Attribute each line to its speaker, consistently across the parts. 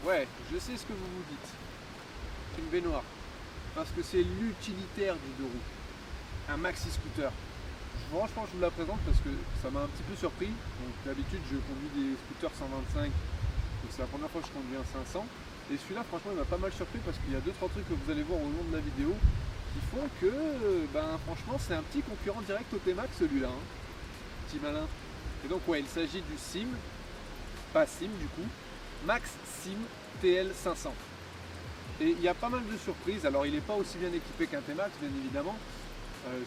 Speaker 1: Ouais, je sais ce que vous vous dites. C'est une baignoire. Parce que c'est l'utilitaire du deux roues. Un maxi scooter. Franchement, je vous la présente parce que ça m'a un petit peu surpris. Donc d'habitude, je conduis des scooters 125. Donc c'est la première fois que je conduis un 500. Et celui-là, franchement, il m'a pas mal surpris parce qu'il y a 2-3 trucs que vous allez voir au long de la vidéo qui font que, franchement, c'est un petit concurrent direct au T-Max celui-là. Hein. Petit malin. Et donc, ouais, il s'agit du Sim, pas Sim du coup, Max Sim TL500. Et il y a pas mal de surprises. Alors, il n'est pas aussi bien équipé qu'un T-Max, bien évidemment,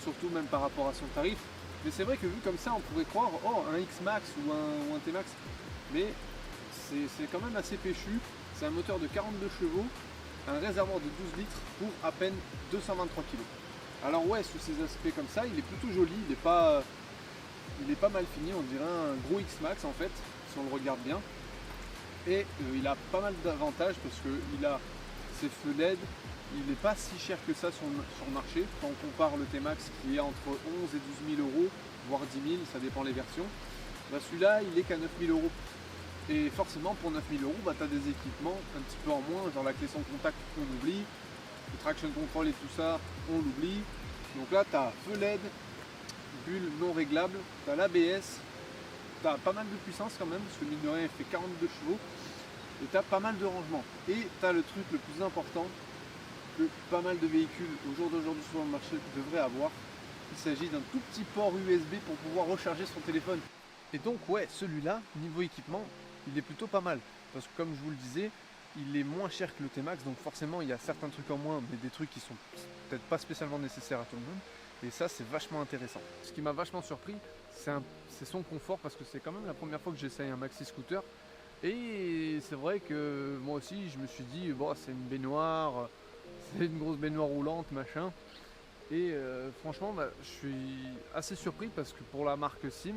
Speaker 1: surtout même par rapport à son tarif. Mais c'est vrai que vu comme ça, on pourrait croire, oh, un X-Max ou un T-Max. Mais c'est quand même assez péchu. C'est un moteur de 42 chevaux, un réservoir de 12 litres pour à peine 223 kg. Alors ouais, sous ces aspects comme ça, il est plutôt joli, il est pas mal fini, on dirait un gros X-Max en fait, si on le regarde bien. Et il a pas mal d'avantages parce qu'il a ses feux LED, il n'est pas si cher que ça sur le marché. Quand on compare le T-Max qui est entre 11 et 12 000 euros, voire 10 000, ça dépend les versions. Celui-là, il est qu'à 9 000 euros. Et forcément, pour 9 000 euros, tu as des équipements un petit peu en moins, genre la clé sans contact, on oublie, le traction control et tout ça, on l'oublie. Donc là, tu as feu LED, bulle non réglable, tu as l'ABS, tu as pas mal de puissance quand même, parce que mine de rien, il fait 42 chevaux, et tu as pas mal de rangement. Et tu as le truc le plus important que pas mal de véhicules au jour d'aujourd'hui sur le marché devraient avoir. Il s'agit d'un tout petit port USB pour pouvoir recharger son téléphone. Et donc ouais, celui-là, niveau équipement, il est plutôt pas mal. Parce que comme je vous le disais, il est moins cher que le T-Max, donc forcément il y a certains trucs en moins, mais des trucs qui sont peut-être pas spécialement nécessaires à tout le monde. Et ça, c'est vachement intéressant. Ce qui m'a vachement surpris, c'est son confort, parce que c'est quand même la première fois que j'essaye un maxi scooter. Et c'est vrai que moi aussi, je me suis dit, bon, c'est une baignoire, c'est une grosse baignoire roulante, machin. Et franchement, je suis assez surpris parce que pour la marque Sim,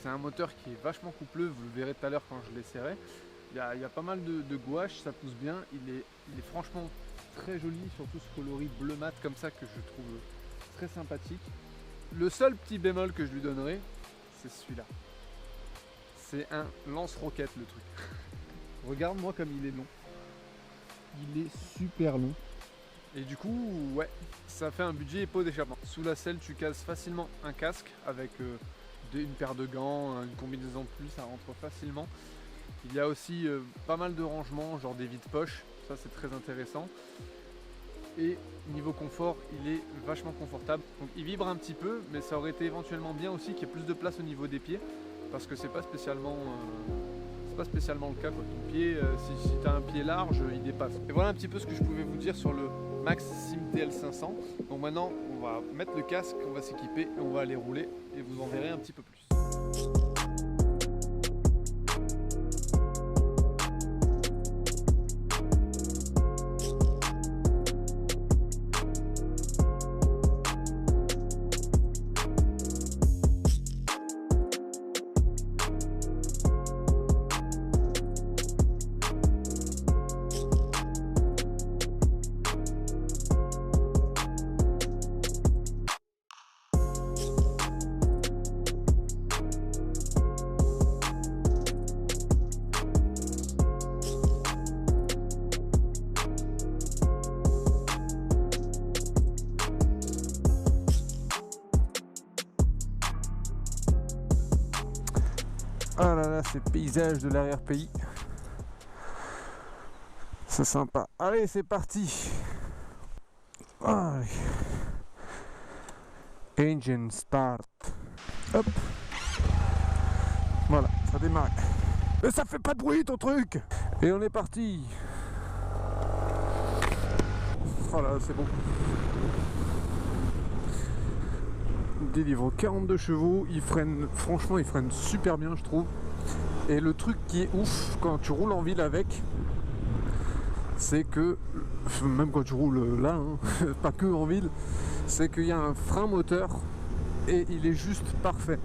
Speaker 1: c'est un moteur qui est vachement coupleux, vous le verrez tout à l'heure quand je l'essaierai. Il y a pas mal de gouache, ça pousse bien, il est franchement très joli, surtout ce coloris bleu mat comme ça que je trouve très sympathique. Le seul petit bémol que je lui donnerai, c'est celui-là. C'est un lance-roquette le truc. Regarde-moi comme il est long. Il est super long. Et du coup, ouais, ça fait un budget pot d'échappement. Sous la selle, tu cases facilement un casque avec une paire de gants, une combinaison de plus, ça rentre facilement. Il y a aussi pas mal de rangements, genre des vides-poches, ça c'est très intéressant. Et niveau confort, il est vachement confortable. Donc il vibre un petit peu, mais ça aurait été éventuellement bien aussi qu'il y ait plus de place au niveau des pieds, parce que c'est pas spécialement le cas. Ton pied, si tu as un pied large, il dépasse. Et voilà un petit peu ce que je pouvais vous dire sur le Max Sim TL500. Donc maintenant, on va mettre le casque, on va s'équiper et on va aller rouler et vous en verrez un petit peu plus. Ah là là, ces paysages de l'arrière-pays. C'est sympa. Allez, c'est parti. Allez. Engine start. Hop. Voilà, ça démarre. Mais ça fait pas de bruit ton truc. Et on est parti. Voilà, c'est bon. Délivre 42 chevaux, franchement il freine super bien je trouve. Et le truc qui est ouf quand tu roules en ville avec, c'est que, même quand tu roules là, hein, pas que en ville, c'est qu'il y a un frein moteur et il est juste parfait.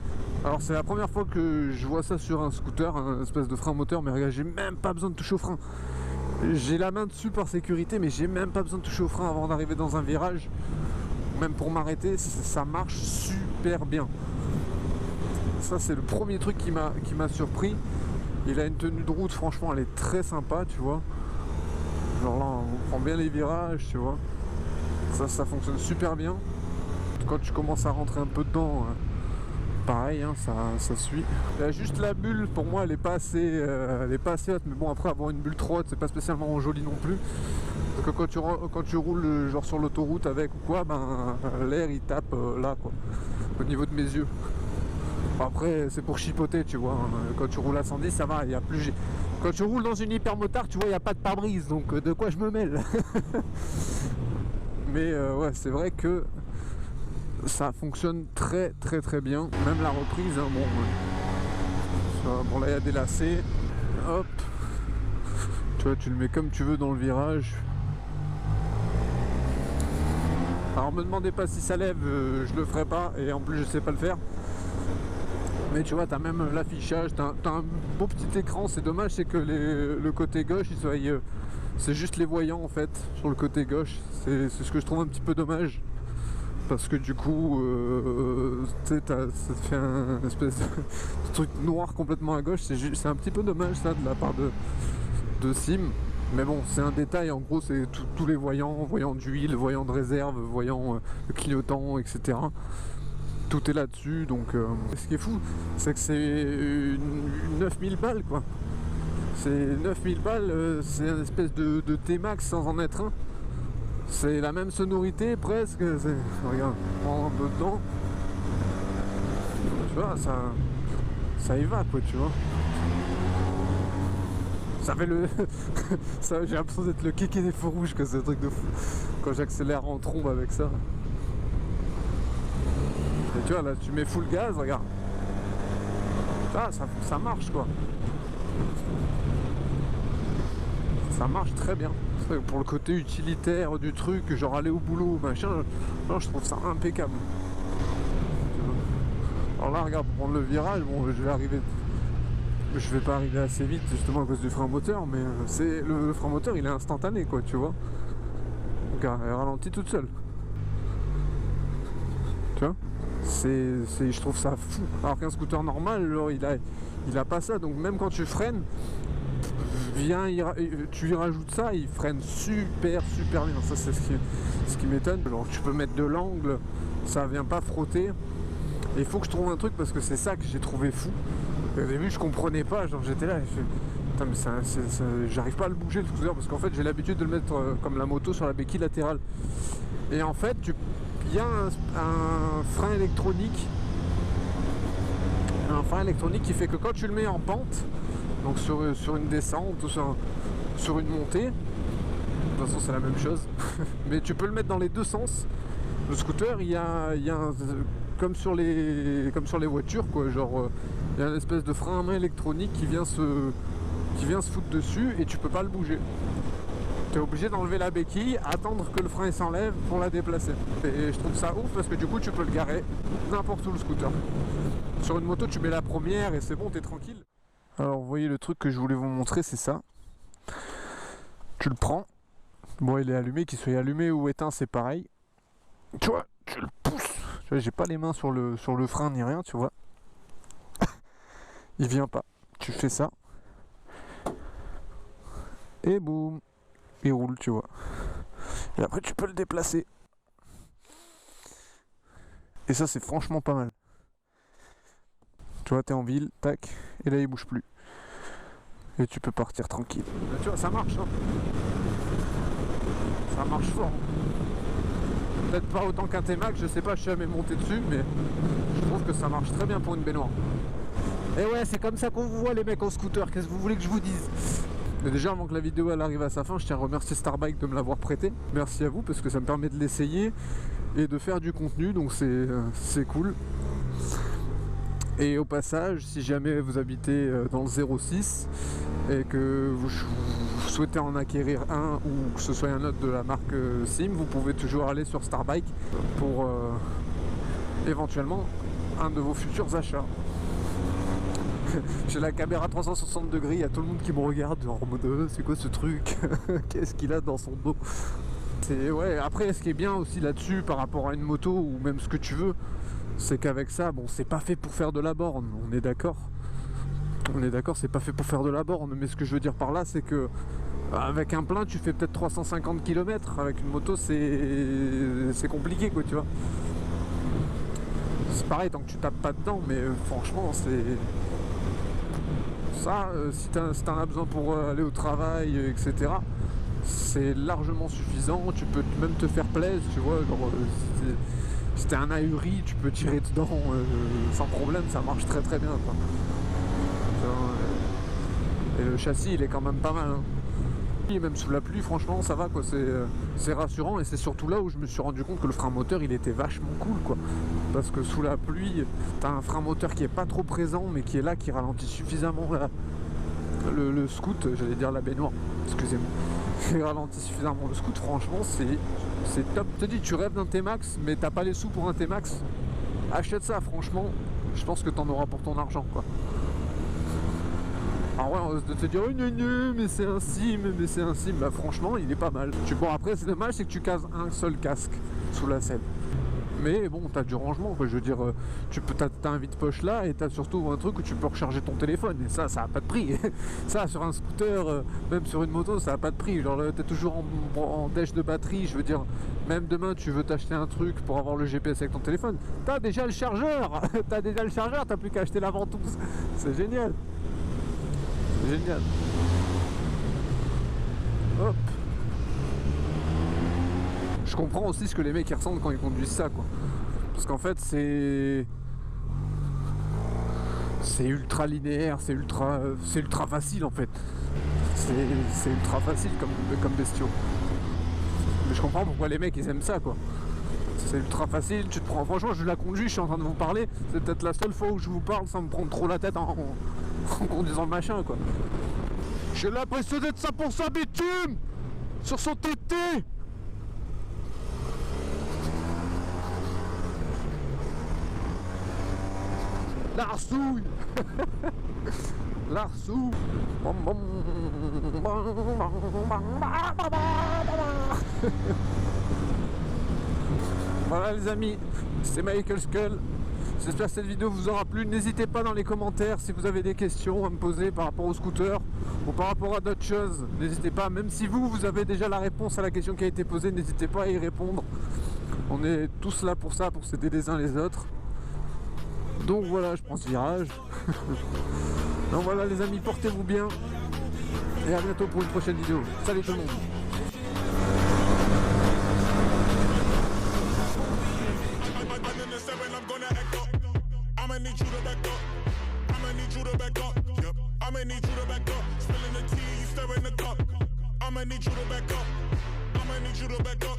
Speaker 1: Alors c'est la première fois que je vois ça sur un scooter, un espèce de frein moteur, mais regarde, j'ai même pas besoin de toucher au frein. J'ai la main dessus par sécurité, mais j'ai même pas besoin de toucher au frein avant d'arriver dans un virage. Même pour m'arrêter, ça marche super bien. Ça c'est le premier truc qui m'a surpris. Il a une tenue de route, franchement, elle est très sympa, tu vois. Genre là, on prend bien les virages, tu vois. Ça fonctionne super bien. Quand tu commences à rentrer un peu dedans, pareil, hein, ça suit. Il y a juste la bulle, pour moi, elle est pas assez haute. Mais bon, après, avoir une bulle trop haute, c'est pas spécialement joli non plus. Parce que quand tu roules genre sur l'autoroute avec ou quoi, ben l'air il tape là, quoi, au niveau de mes yeux. Après, c'est pour chipoter, tu vois. Quand tu roules à 110, ça va, il y a plus. Quand tu roules dans une hypermotard, tu vois, il n'y a pas de pare-brise, donc de quoi je me mêle. Mais ouais, c'est vrai que ça fonctionne très très très bien. Même la reprise, hein, bon, là il y a des lacets. Hop, tu vois, tu le mets comme tu veux dans le virage. Alors me demandez pas si ça lève, je le ferai pas, et en plus je sais pas le faire. Mais tu vois, t'as même l'affichage, t'as un beau petit écran. C'est dommage, c'est que le côté gauche, c'est juste les voyants en fait sur le côté gauche. C'est ce que je trouve un petit peu dommage. Parce que du coup, tu sais, ça te fait un espèce de truc noir complètement à gauche. C'est un petit peu dommage ça de la part de Sim. Mais bon, c'est un détail. En gros, c'est tous les voyants d'huile, voyants de réserve, voyants clignotants, etc. Tout est là-dessus, donc ce qui est fou, c'est que c'est 9000 balles, quoi. C'est 9000 balles, c'est une espèce de T-Max sans en être un. C'est la même sonorité presque. Regarde, prends un peu dedans. Tu vois, ça y va, quoi, tu vois. Ça fait le. J'ai l'impression d'être le kéké des feux rouges, que c'est un truc de fou. Quand j'accélère en trombe avec ça. Et tu vois, là, tu mets full gaz, regarde. Ça marche, quoi. Ça marche très bien. Pour le côté utilitaire du truc, genre aller au boulot, machin, non, je trouve ça impeccable. Alors là, regarde, pour prendre le virage, bon, je vais pas arriver assez vite, justement à cause du frein moteur, mais le frein moteur, il est instantané, quoi, tu vois. Donc, elle ralentit toute seule. Tu vois. Je trouve ça fou. Alors qu'un scooter normal, genre, il a pas ça. Donc même quand tu freines, tu y rajoutes ça, il freine super bien. Ça, c'est ce qui m'étonne. Alors tu peux mettre de l'angle, ça vient pas frotter. Et il faut que je trouve un truc, parce que c'est ça que j'ai trouvé fou. Au début, je comprenais pas. Genre j'étais là, putain, mais j'arrive pas à le bouger le scooter, parce qu'en fait j'ai l'habitude de le mettre comme la moto sur la béquille latérale. Et en fait, il y a un frein électronique. Un frein électronique qui fait que quand tu le mets en pente, donc sur une descente ou sur une montée, de toute façon c'est la même chose, mais tu peux le mettre dans les deux sens. Le scooter, il y a comme sur les voitures, quoi, genre il y a une espèce de frein à main électronique qui vient se foutre dessus, et tu peux pas le bouger. Tu es obligé d'enlever la béquille, attendre que le frein s'enlève pour la déplacer. Et je trouve ça ouf, parce que du coup tu peux le garer n'importe où, le scooter. Sur une moto, tu mets la première et c'est bon, t'es tranquille. Alors vous voyez, le truc que je voulais vous montrer, c'est ça. Tu le prends. Bon, il est allumé, qu'il soit allumé ou éteint, c'est pareil. Tu vois, tu le pousses. Tu vois, j'ai pas les mains sur le frein ni rien, tu vois. Il vient pas. Tu fais ça. Et boum. Il roule, tu vois. Et après, tu peux le déplacer. Et ça, c'est franchement pas mal. Tu vois, t'es en ville, tac, et là il bouge plus. Et tu peux partir tranquille. Là, tu vois, ça marche, hein. Ça marche fort. Peut-être pas autant qu'un T-Max, je sais pas, je suis jamais monté dessus, mais je trouve que ça marche très bien pour une baignoire. Et ouais, c'est comme ça qu'on vous voit les mecs en scooter, qu'est-ce que vous voulez que je vous dise? Mais déjà, avant que la vidéo elle arrive à sa fin, je tiens à remercier Starbike de me l'avoir prêté. Merci à vous, parce que ça me permet de l'essayer et de faire du contenu, donc c'est cool. Et au passage, si jamais vous habitez dans le 06 et que vous souhaitez en acquérir un, ou que ce soit un autre de la marque Sim, vous pouvez toujours aller sur Starbike pour éventuellement un de vos futurs achats. J'ai la caméra 360 degrés, il y a tout le monde qui me regarde en mode c'est quoi ce truc? Qu'est-ce qu'il a dans son dos? Ouais, après, ce qui est bien aussi là-dessus par rapport à une moto ou même ce que tu veux, c'est qu'avec ça, bon, c'est pas fait pour faire de la borne, on est d'accord. On est d'accord, c'est pas fait pour faire de la borne, mais ce que je veux dire par là, c'est que avec un plein, tu fais peut-être 350 km. Avec une moto, c'est compliqué, quoi, tu vois. C'est pareil, tant que tu tapes pas dedans, mais franchement, c'est... Ça, si t'en as besoin pour aller au travail, etc., c'est largement suffisant. Tu peux même te faire plaisir, tu vois, genre... Si t'es un ahuri, tu peux tirer dedans sans problème, ça marche très très bien, quoi. Et le châssis, il est quand même pas mal, hein. Et même sous la pluie, franchement, ça va, quoi. C'est rassurant, et c'est surtout là où je me suis rendu compte que le frein moteur, il était vachement cool, quoi. Parce que sous la pluie, t'as un frein moteur qui est pas trop présent, mais qui est là, qui ralentit suffisamment le scoot, j'allais dire la baignoire, excusez-moi. Qui ralentit suffisamment le scoot, franchement, c'est top. Je te dis, tu rêves d'un T-Max, mais t'as pas les sous pour un T-Max, achète ça, franchement, je pense que t'en auras pour ton argent, quoi. Alors ouais, on va te dire, oh, mais c'est un sim, bah franchement, il est pas mal. Bon, après, c'est dommage, c'est que tu cases un seul casque sous la selle. Mais bon, t'as du rangement, quoi. Je veux dire, t'as un vide-poche là, et t'as surtout un truc où tu peux recharger ton téléphone, et ça a pas de prix. Ça, sur un scooter, même sur une moto, ça a pas de prix. Genre, t'es toujours en dèche de batterie. Je veux dire, même demain, tu veux t'acheter un truc pour avoir le GPS avec ton téléphone, t'as déjà le chargeur. T'as plus qu'à acheter la ventouse. C'est génial. Génial. Hop. Je comprends aussi ce que les mecs ressentent quand ils conduisent ça, quoi. Parce qu'en fait, c'est ultra linéaire, c'est ultra facile, en fait. C'est ultra facile comme bestiaux. Mais je comprends pourquoi les mecs ils aiment ça, quoi. C'est ultra facile, tu te prends. Franchement, je la conduis, je suis en train de vous parler. C'est peut-être la seule fois où je vous parle sans me prendre trop la tête en conduisant le machin, quoi. J'ai l'impression d'être 100% bitume sur son TT. L'arsouille. L'arsouille. Voilà les amis, c'est Michael Skull. J'espère que cette vidéo vous aura plu. N'hésitez pas dans les commentaires si vous avez des questions à me poser par rapport au scooter ou par rapport à d'autres choses. N'hésitez pas, même si vous avez déjà la réponse à la question qui a été posée, n'hésitez pas à y répondre. On est tous là pour ça, pour s'aider les uns les autres. Donc voilà, je prends ce virage. Donc voilà les amis, portez-vous bien. Et à bientôt pour une prochaine vidéo. Salut tout le monde. I'ma need you to back up. I'ma need you to back up. Yep. I'ma need you to back up. Spilling the tea, you stirring the cup. I'ma need you to back up. I'ma need you to back up.